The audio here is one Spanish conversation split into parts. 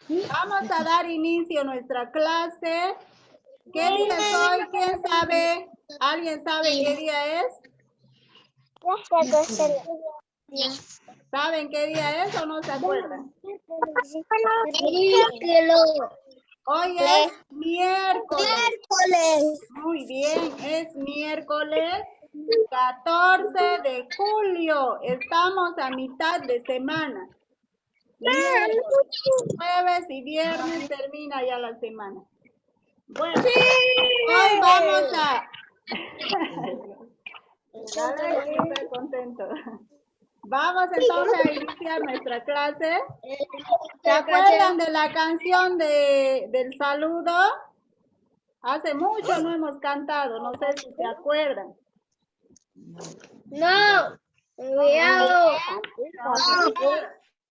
Vamos a dar inicio a nuestra clase. ¿Qué día es hoy? ¿Quién sabe? ¿Alguien sabe qué día es? ¿Saben qué día es o no se acuerdan? Hoy es miércoles. Muy bien, es miércoles 14 de julio. Estamos a mitad de semana. Miércoles, jueves y viernes termina ya la semana. Bueno, hoy vamos a... Dale, estoy contento. Vamos entonces a iniciar nuestra clase. ¿Se acuerdan de la canción del saludo? Hace mucho no hemos cantado, no sé si se acuerdan. No.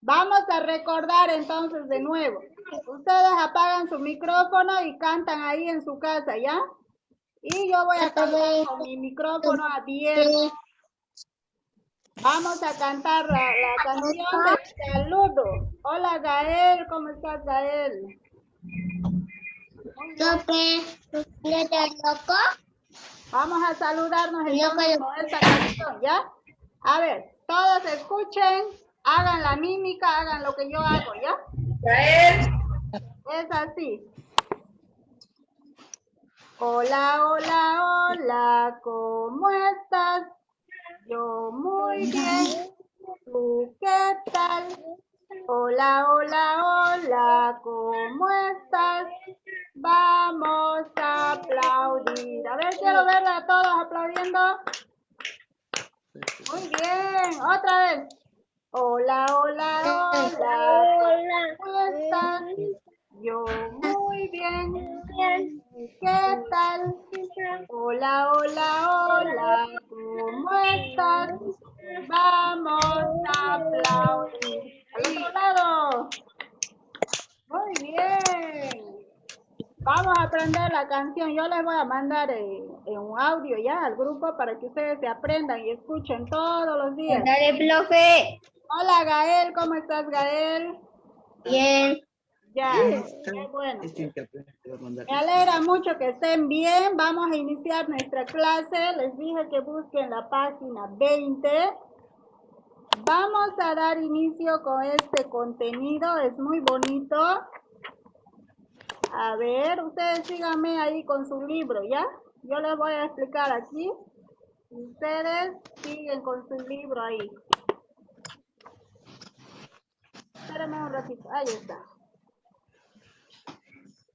Vamos a recordar entonces de nuevo. Ustedes apagan su micrófono y cantan ahí en su casa, ¿ya? Y yo voy a cantar con mi micrófono abierto. Vamos a cantar la canción del saludo. Hola Gael, ¿cómo estás Gael? Vamos a saludarnos entonces con esta canción, ¿ya? A ver, todos escuchen, hagan la mímica, hagan lo que yo hago, ¿ya? Es así. Hola, hola, hola, ¿cómo estás? Yo muy bien. ¿Tú qué tal? Hola, hola, hola, ¿cómo estás? Vamos a aplaudir. A ver, quiero ver a todos aplaudiendo. Muy bien, otra vez. Hola, hola, hola, ¿cómo estás? Yo muy bien. ¿Qué tal? Hola, hola, hola, ¿cómo estás? Vamos a aplaudir. Al otro lado. Muy bien. Vamos a aprender la canción. Yo les voy a mandar en un audio ya al grupo para que ustedes se aprendan y escuchen todos los días. Dale, profe. Hola Gael, ¿cómo estás Gael? Bien. Ya, qué bueno. Me alegra mucho que estén bien. Vamos a iniciar nuestra clase. Les dije que busquen la página 20. Vamos a dar inicio con este contenido. Es muy bonito. A ver, ustedes síganme ahí con su libro, ¿ya? Yo les voy a explicar aquí. Ustedes siguen con su libro ahí. Espérenme un ratito. Ahí está.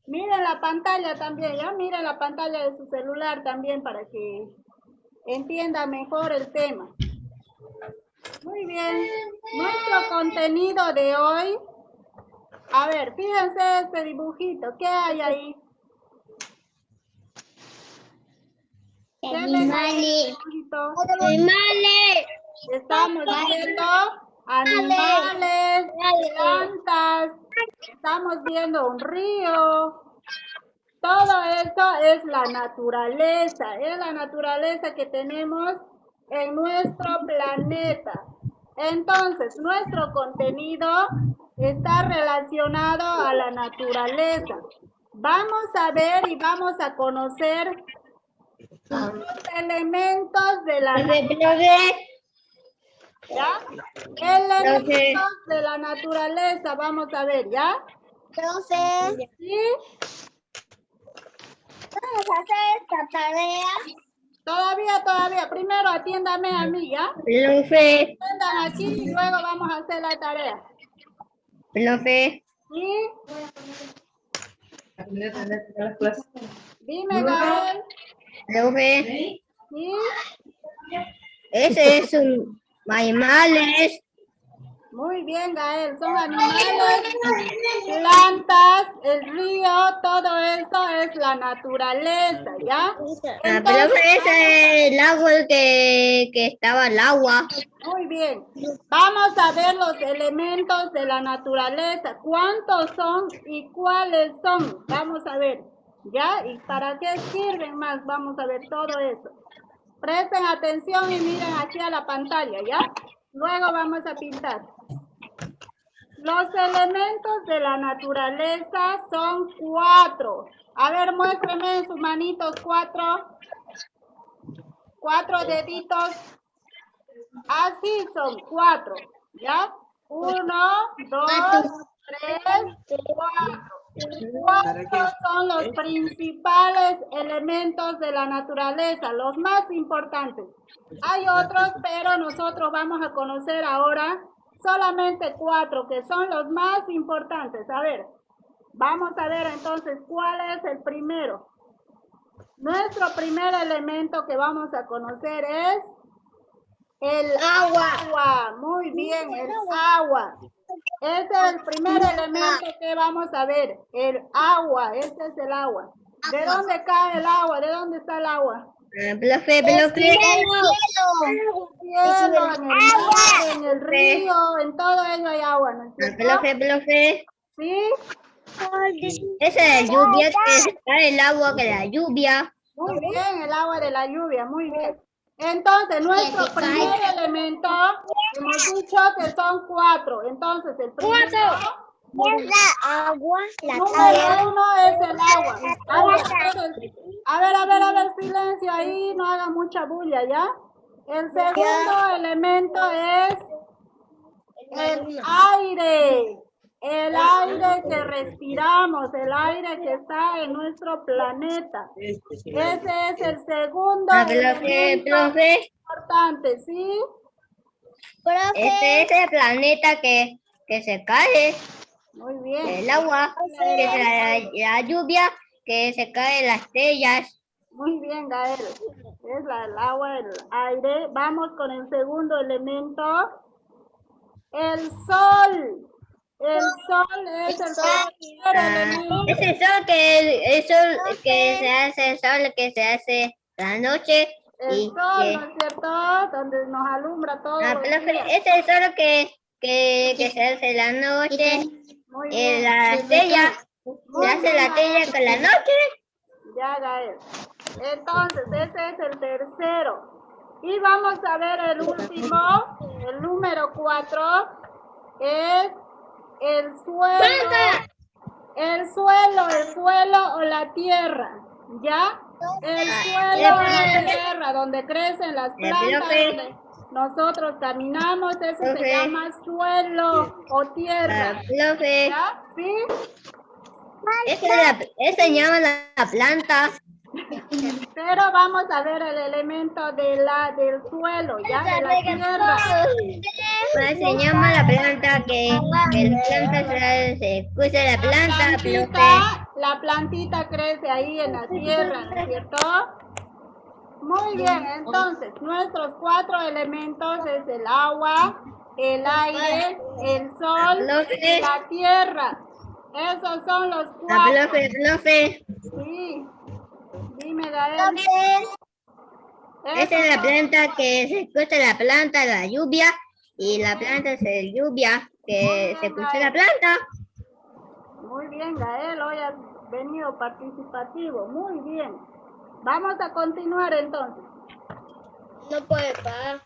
Miren la pantalla también, ¿ya? Miren la pantalla de su celular también para que entiendan mejor el tema. Muy bien. Nuestro contenido de hoy. A ver, fíjense este dibujito. ¿Qué hay ahí? ¿Qué ven ahí en este dibujito? Animales. Estamos viendo animales, plantas, estamos viendo un río. Todo eso es la naturaleza que tenemos en nuestro planeta. Entonces, nuestro contenido está relacionado a la naturaleza. Vamos a ver y vamos a conocer los elementos de la naturaleza. ¿Ya? Elementos de la naturaleza, vamos a ver, ¿ya? Profe. ¿Sí? Vamos a hacer esta tarea. Todavía. Primero atiéndame a mí, ¿ya? Profe. Atiendan aquí y luego vamos a hacer la tarea. Profe. ¿Sí? Dime, Gael. Profe. ¿Sí? Ese es un animales. Muy bien, Gael. Son animales, plantas, el río, todo eso es la naturaleza, ¿ya? Profe, ese es el agua que estaba el agua. Muy bien. Vamos a ver los elementos de la naturaleza. ¿Cuántos son y cuáles son? Vamos a ver. ¿Ya? ¿Y para qué sirven más? Vamos a ver todo eso. Presten atención y miren aquí a la pantalla, ¿ya? Luego vamos a pintar. Los elementos de la naturaleza son 4. A ver, muéstrenme en sus manitos 4. 4 deditos. Así son 4. ¿Ya? 1, 2, 3, 4. 4 son los principales elementos de la naturaleza, los más importantes. Hay otros, pero nosotros vamos a conocer ahora solamente 4, que son los más importantes. A ver, vamos a ver entonces cuál es el primero. Nuestro primer elemento que vamos a conocer es el agua. Muy bien, el agua. Ese es el primer elemento que vamos a ver, el agua. Este es el agua. ¿De dónde cae el agua? ¿De dónde está el agua? Profe. En el cielo, en el mar, en el río, en todo ello hay agua, ¿no es cierto? Profe. ¿Sí? Esa es la lluvia, que se cae el agua que la lluvia. Muy bien, el agua de la lluvia, muy bien. Entonces, nuestro primer elemento, hemos dicho que son 4. Entonces, el primero, Agua, la número 1 es el agua. A ver, silencio ahí, no haga mucha bulla, ¿ya? El segundo elemento es el aire. El aire que respiramos, el aire que está en nuestro planeta. Ese es el segundo elemento Profe. importante, ¿sí? Este es el planeta que se cae, Muy bien. el agua, que es la lluvia, que se cae las estrellas. Muy bien, Gael. Es el agua, el aire. Vamos con el segundo elemento. El sol. El sol es el tercer elemento. Es el sol que se hace, el sol que se hace la noche. El y sol, que, ¿no es cierto? Donde nos alumbra todo. es el sol que se hace la noche. Muy bien. La estrella, se hace la estrella con la noche. Ya, Gael. Entonces, ese es el tercero. Y vamos a ver el último, el número 4, es el suelo. El suelo o la tierra, ¿ya? El suelo o la tierra, donde crecen las plantas, donde nosotros caminamos, eso se llama suelo o tierra. Profe, ¿Ya? ¿Sí? esa se llama la planta. Pero vamos a ver el elemento del suelo, ¿ya? De la tierra. Se llama la planta que la planta se cuece la planta, profe. La plantita crece ahí en la tierra, ¿no es cierto? Muy bien, entonces, nuestros 4 elementos es el agua, el aire, el sol y la tierra. Esos son los 4. Profe. Sí. Dime, Gael. Esa es la planta que se escucha la planta, la lluvia, y la planta es el lluvia que se escucha la planta. Muy bien, Gael, hoy has venido participativo, muy bien. Vamos a continuar entonces. No puede parar.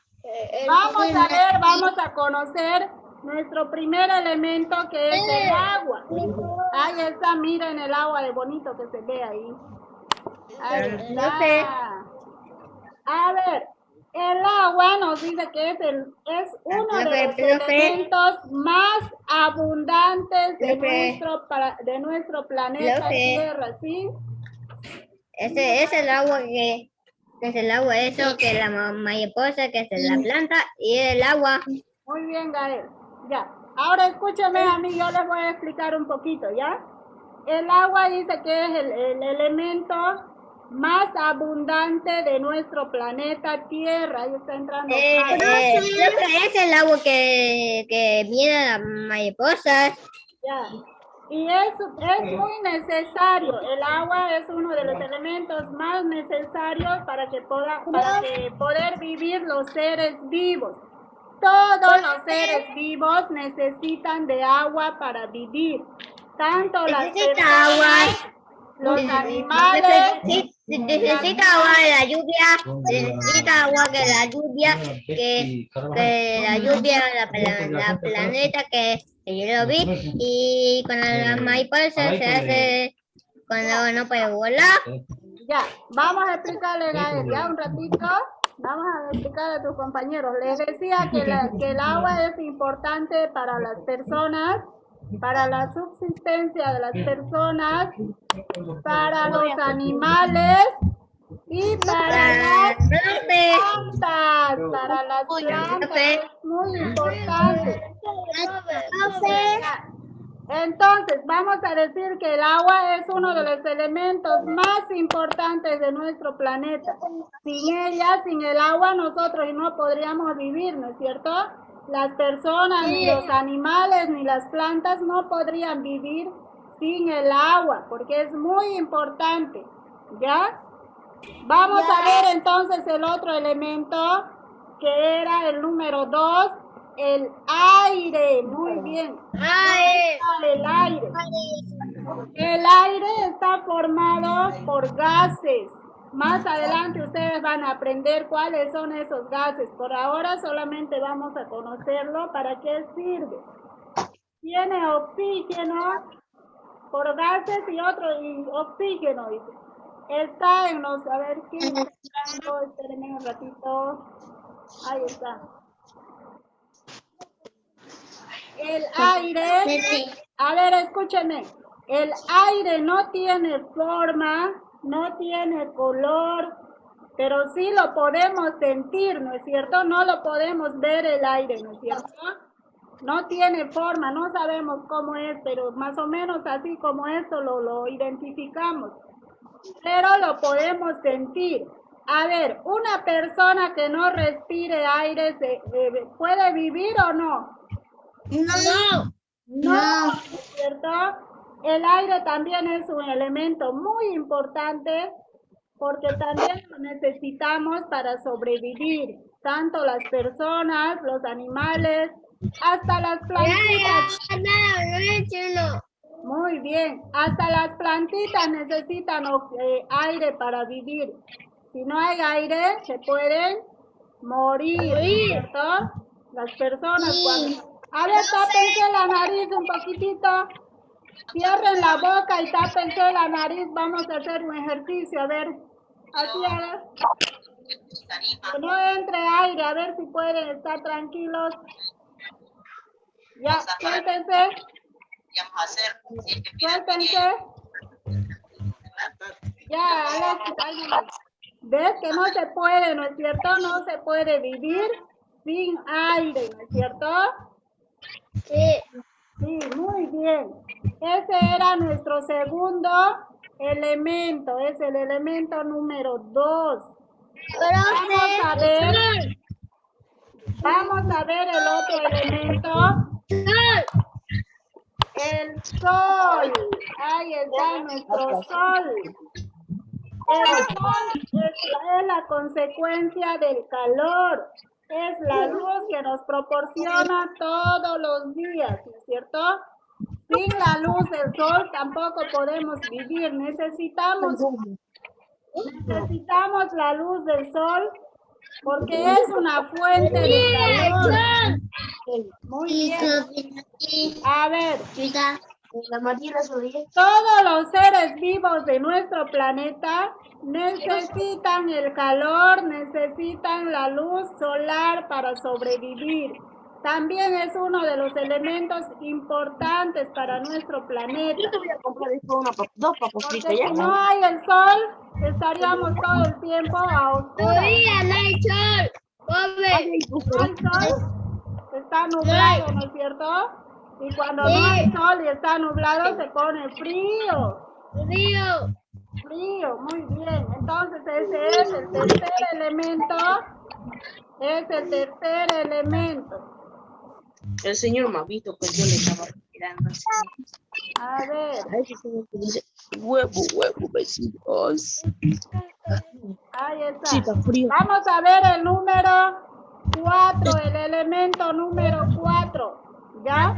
Vamos a conocer nuestro primer elemento que es el agua. Ahí está, miren el agua de bonito que se ve ahí. Ahí está. A ver, el agua nos dice que es uno de los elementos más abundantes de nuestro planeta Tierra, ¿sí? Ese es el agua que es el agua, eso que la mariposa, que es la planta, y el agua. Muy bien, Gael. Ya. Ahora escúchame a mí, yo les voy a explicar un poquito, ¿ya? El agua dice que es el elemento más abundante de nuestro planeta Tierra. Ahí está entrando. Es el agua que viene a las mariposas. Ya. Y es muy necesario. El agua es uno de los elementos más necesarios para que poder vivir los seres vivos. Todos los seres vivos necesitan de agua para vivir. Tanto las personas, los animales, Si necesita agua de la lluvia, necesita agua de la lluvia, que la lluvia, la planeta que yo lo vi, y cuando la mariposa se hace, cuando no puede volar. Ya, vamos a explicarle a él, ya un ratito, vamos a explicarle a tus compañeros. Les decía que el agua es importante para las personas, para la subsistencia de las personas, para los animales y para las plantas. Para las plantas es muy importante. Entonces, vamos a decir que el agua es uno de los elementos más importantes de nuestro planeta. Sin ella, sin el agua, nosotros no podríamos vivir, ¿no es cierto? Las personas, ni los animales, ni las plantas no podrían vivir sin el agua, porque es muy importante, ¿ya? Vamos a ver entonces el otro elemento, que era el número 2, el aire. Muy bien. El aire. El aire está formado por gases. Más adelante ustedes van a aprender cuáles son esos gases. Por ahora solamente vamos a conocerlo. ¿Para qué sirve? Tiene oxígeno por gases y otro y oxígeno. Está en los... A ver, ¿quién está entrando? Espérenme un ratito. Ahí está. El aire, a ver, escúcheme, el aire no tiene forma, no tiene color, pero sí lo podemos sentir, ¿no es cierto? No lo podemos ver el aire, ¿no es cierto? No tiene forma, no sabemos cómo es, pero más o menos así como esto lo identificamos, pero lo podemos sentir. A ver, una persona que no respire aire, ¿puede vivir o no? No, ¿cierto? El aire también es un elemento muy importante porque también lo necesitamos para sobrevivir, tanto las personas, los animales, hasta las plantitas. Muy bien, hasta las plantitas necesitan aire para vivir. Si no hay aire, se pueden morir, ¿cierto? Las personas cuando... A ver, tápense la nariz un poquitito. Cierren la boca y tápense la nariz. Vamos a hacer un ejercicio. A ver, así a ver. Que no entre aire. A ver si pueden estar tranquilos. Ya, suéltense. Suéltense. Ya, Alex. ¿Ves que no se puede, no es cierto? No se puede vivir sin aire, ¿no es cierto? Sí, muy bien. Ese era nuestro segundo elemento, es el elemento número 2. Vamos a ver el otro elemento. El sol. Ahí está nuestro sol. El sol es la consecuencia del calor. Es la luz que nos proporciona todos los días, ¿no es cierto? Sin la luz del sol tampoco podemos vivir. Necesitamos la luz del sol porque es una fuente de calor. Muy bien. A ver, todos los seres vivos de nuestro planeta necesitan el calor, necesitan la luz solar para sobrevivir. También es uno de los elementos importantes para nuestro planeta. Porque si no hay el sol, estaríamos todo el tiempo a oscuras. No hay sol. No hay sol, está nublado, ¿no es cierto? Y cuando no hay sol y está nublado, se pone frío. Frío, muy bien. Entonces ese es el tercer elemento. Es el tercer elemento. El señor Mavito, pues yo le estaba mirando. A ver. Huevo, vecinos. Ahí está. Sí, está frío. Vamos a ver el número 4, el elemento número 4. ¿Ya?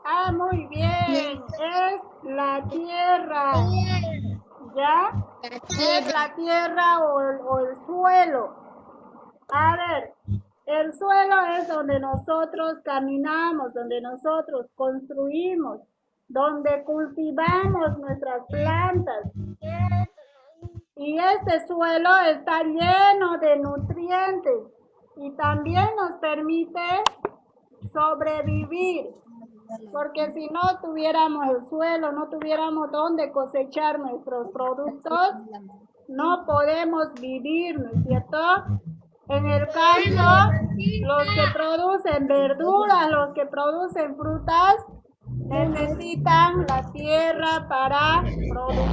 Ah, muy bien. Es la tierra. ¿Ya? La Es tierra. la tierra o el suelo. A ver, el suelo es donde nosotros caminamos, donde nosotros construimos, donde cultivamos nuestras plantas. Y este suelo está lleno de nutrientes y también nos permite sobrevivir. Porque si no tuviéramos el suelo, no tuviéramos dónde cosechar nuestros productos, no podemos vivir, ¿no es cierto? En el campo, los que producen verduras, los que producen frutas, necesitan la tierra para producir.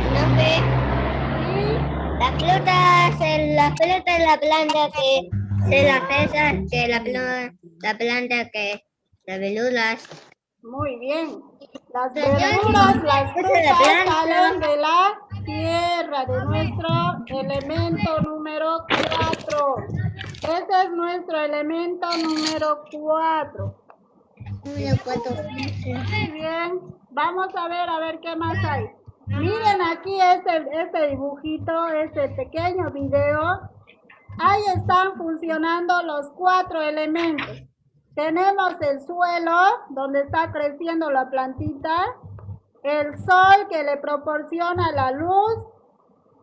Profe, Y la pelota es la planta que se la pesa, que la planta que las verduras. muy bien, las verduras, las frutas salen de la tierra, de nuestro elemento número 4. Ese es nuestro elemento número 4. Muy bien, vamos a ver qué más hay. Miren aquí este dibujito, este pequeño video. Ahí están funcionando los 4 elementos. Tenemos el suelo, donde está creciendo la plantita, el sol que le proporciona la luz,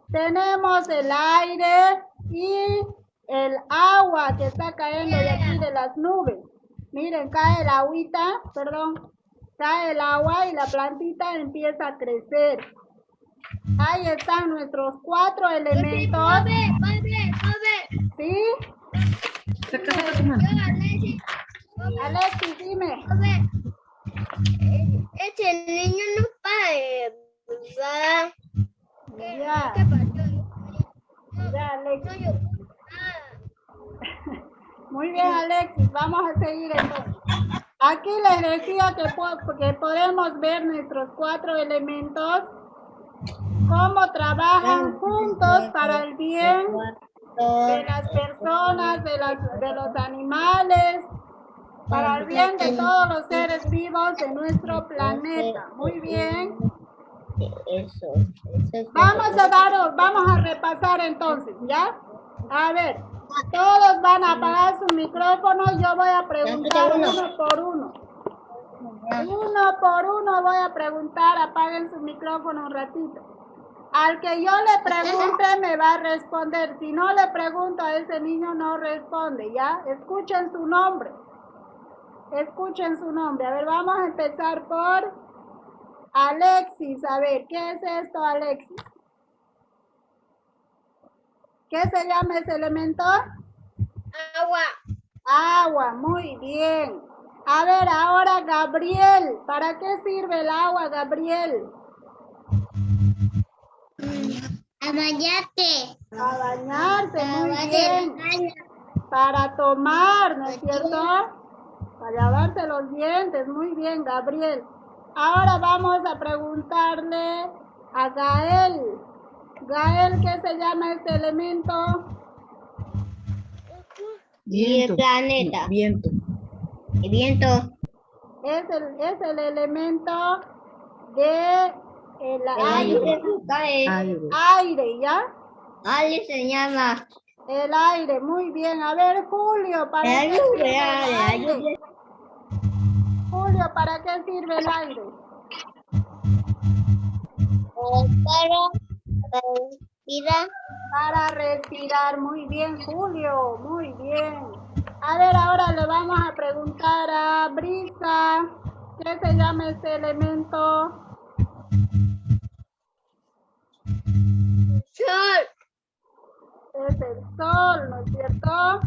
tenemos el aire y el agua que está cayendo de aquí de las nubes. Miren, cae el agüita, perdón, cae el agua y la plantita empieza a crecer. Ahí están nuestros 4 elementos. ¿Sí? Alexis, dime. Ese niño no va. Ya, ¿Qué pasó? ya, Alexis. Muy bien, Alexis, vamos a seguir entonces. Aquí les decía que podemos ver nuestros 4 elementos, cómo trabajan juntos para el bien de las personas, de los animales, para el bien de todos los seres vivos de nuestro planeta. Muy bien. Eso Vamos a repasar entonces, ¿ya? A ver, todos van a apagar sus micrófonos, yo voy a preguntar uno por uno. Uno por uno voy a preguntar, apaguen su micrófono un ratito. Al que yo le pregunte me va a responder. Si no le pregunto a ese niño no responde, ¿ya? Escuchen su nombre. Escuchen su nombre. A ver, vamos a empezar por Alexis. A ver, ¿qué es esto, Alexis? ¿Qué se llama ese elemento? Agua. Agua, muy bien. A ver, ahora Gabriel. ¿Para qué sirve el agua, Gabriel? A bañarte. A bañarse, muy bien. Para tomar, ¿no es cierto? Para lavarse los dientes, muy bien, Gabriel. Ahora vamos a preguntarle a Gael. Gael, ¿qué se llama este elemento? y el planeta. Viento. El viento. Es el elemento de el aire. Aire. Aire, ¿ya? Aire se llama. El aire, muy bien. A ver, Julio, ¿para La qué sirve el lluvia, la aire? lluvia. Julio, ¿para qué sirve el aire? Para respirar. Para respirar, muy bien, Julio, muy bien. A ver, ahora le vamos a preguntar a Brisa, ¿qué se llama este elemento? Sol. Es el sol, ¿no es cierto?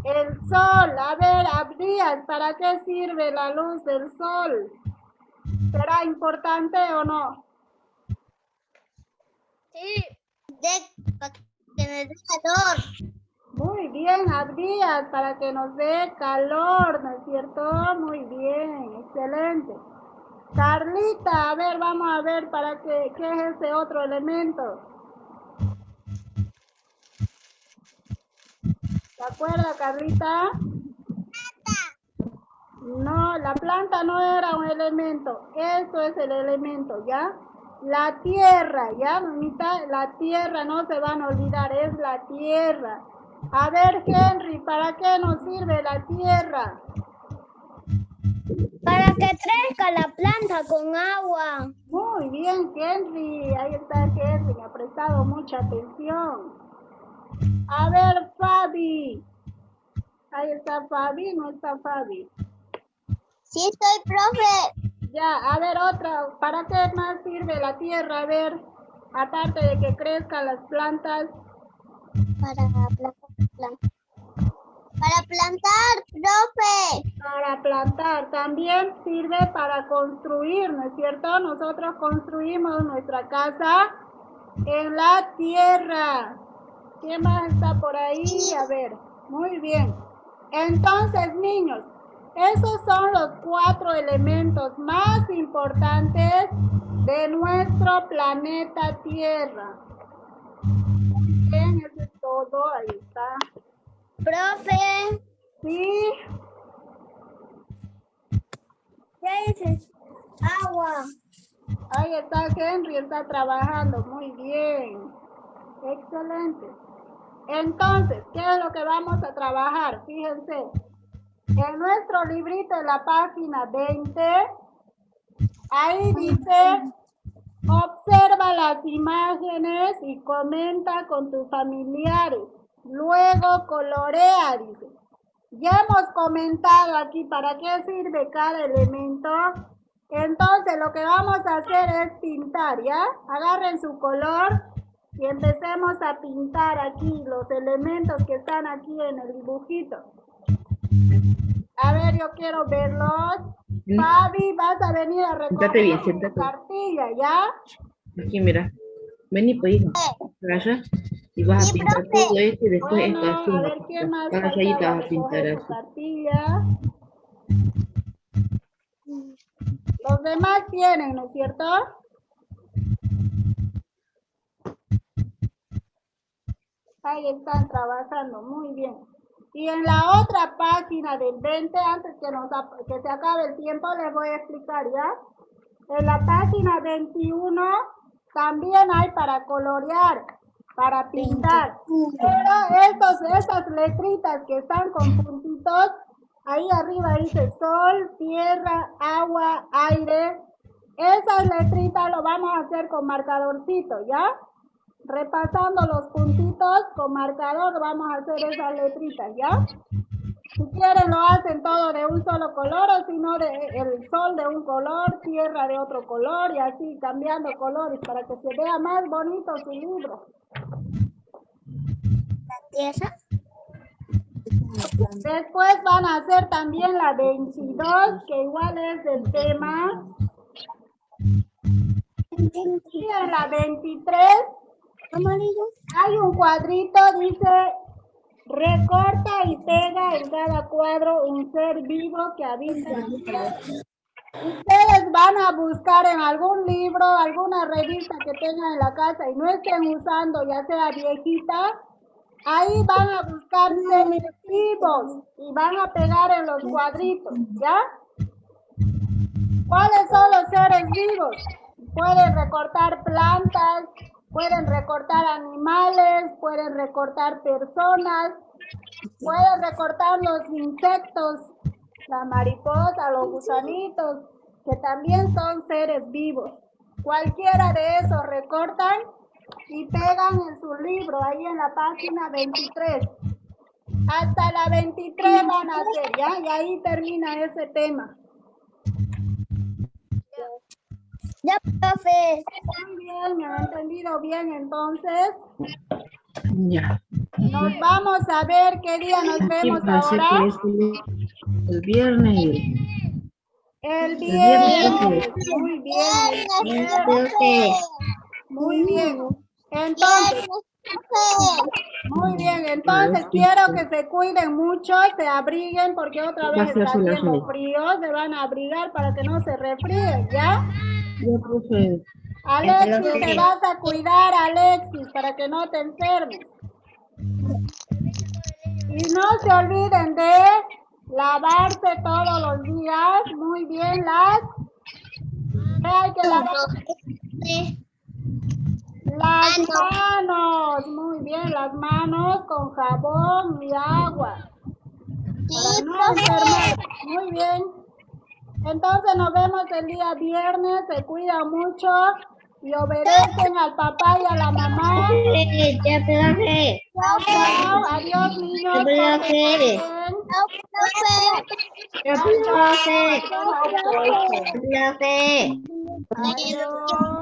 El sol, a ver, Abdías, ¿para qué sirve la luz del sol? ¿Será importante o no? Sí. Para que me dé calor. Muy bien, Abdías, para que nos dé calor, ¿no es cierto? Muy bien, excelente. Carlita, a ver, vamos a ver para qué es ese otro elemento. ¿Se acuerda, Carlita? No, la planta no era un elemento. Esto es el elemento, ¿ya? La tierra, ¿ya, mamita? La tierra, no se van a olvidar, es la tierra. A ver, Henry, ¿para qué nos sirve la tierra? Para que crezca la planta con agua. Muy bien, Henry. Ahí está Henry, me ha prestado mucha atención. A ver, Fabi. Ahí está Fabi, no está Fabi. Sí estoy, profe. Ya, a ver, otra. ¿Para qué más sirve la tierra? A ver, aparte de que crezcan las plantas. Para plantar, profe. Para plantar. También sirve para construir, ¿no es cierto? Nosotros construimos nuestra casa en la tierra. ¿Quién más está por ahí? A ver, muy bien. Entonces, niños, esos son los 4 elementos más importantes de nuestro planeta Tierra. Muy bien, eso es todo. Ahí está. Profe. Sí, ¿Qué dices? Agua. ahí está Henry, está trabajando. Muy bien. Excelente. Entonces, ¿qué es lo que vamos a trabajar? Fíjense. En nuestro librito, en la página 20, ahí dice, observa las imágenes y comenta con tus familiares. Luego colorea, dice. Ya hemos comentado aquí para qué sirve cada elemento. Entonces, lo que vamos a hacer es pintar, ¿ya? Agarren su color y empecemos a pintar aquí los elementos que están aquí en el dibujito. A ver, yo quiero verlos. Fabi, vas a venir a recoger bien, tu siéntate. cartilla, ¿ya? Aquí, mira. Vení, pues, hijo. Agarra. Y vas a pintar todo esto y después Bueno, esto azul. a ver quién más Ahora falta ahí te para vas a pintar recoger su así. cartilla. Los demás tienen, ¿no es cierto? Ahí están trabajando, muy bien. Y en la otra página del 20, antes que se acabe el tiempo, les voy a explicar, ¿ya? En la página 21 también hay para colorear, para pintar. Pero esas letritas que están con puntitos, ahí arriba dice sol, tierra, agua, aire. Esas letritas lo vamos a hacer con marcadorcito, ¿ya? Repasando los puntitos con marcador vamos a hacer esas letritas, ¿ya? Si quieren lo hacen todo de un solo color o si no el sol de un color, tierra de otro color y así cambiando colores para que se vea más bonito su libro. ¿Tierra? Después van a hacer también la 22, que igual es del tema. Y en la 23 Amarillo. hay un cuadrito, dice, recorta y pega en cada cuadro un ser vivo que habita en el cielo. Ustedes van a buscar en algún libro, alguna revista que tengan en la casa y no estén usando, ya sea viejita, ahí van a buscar seres vivos y van a pegar en los cuadritos, ¿ya? ¿Cuáles son los seres vivos? Pueden recortar plantas, pueden recortar animales, pueden recortar personas, pueden recortar los insectos, la mariposa, los gusanitos, que también son seres vivos. Cualquiera de esos recortan y pegan en su libro, ahí en la página 23. Hasta la 23 van a hacer, ¿ya? Y ahí termina ese tema. Ya, profe. Muy bien, me han entendido bien, entonces. Ya. Nos vamos a ver qué día nos vemos ahora. El viernes y El viernes. Muy bien. el Viernes, viernes. profe. Muy bien. Entonces, muy bien. Entonces quiero que se cuiden mucho, se abriguen porque otra vez está haciendo frío. Se van a abrigar para que no se resfríen, ¿ya? ya, profe. Alexis, te vas a cuidar, Alexis, para que no te enfermes. Y no se olviden de lavarse todos los días. Muy bien, hay que lavar Las manos, muy bien, las manos con jabón y agua. Para no enfermar. Muy bien. Entonces nos vemos el día viernes, se cuidan mucho y obedecen al papá y a la mamá. Ya, profe. Chao, chao, adiós niños. Ya, profe. Chao, profe. Ya, profe. Ya, profe. Adiós.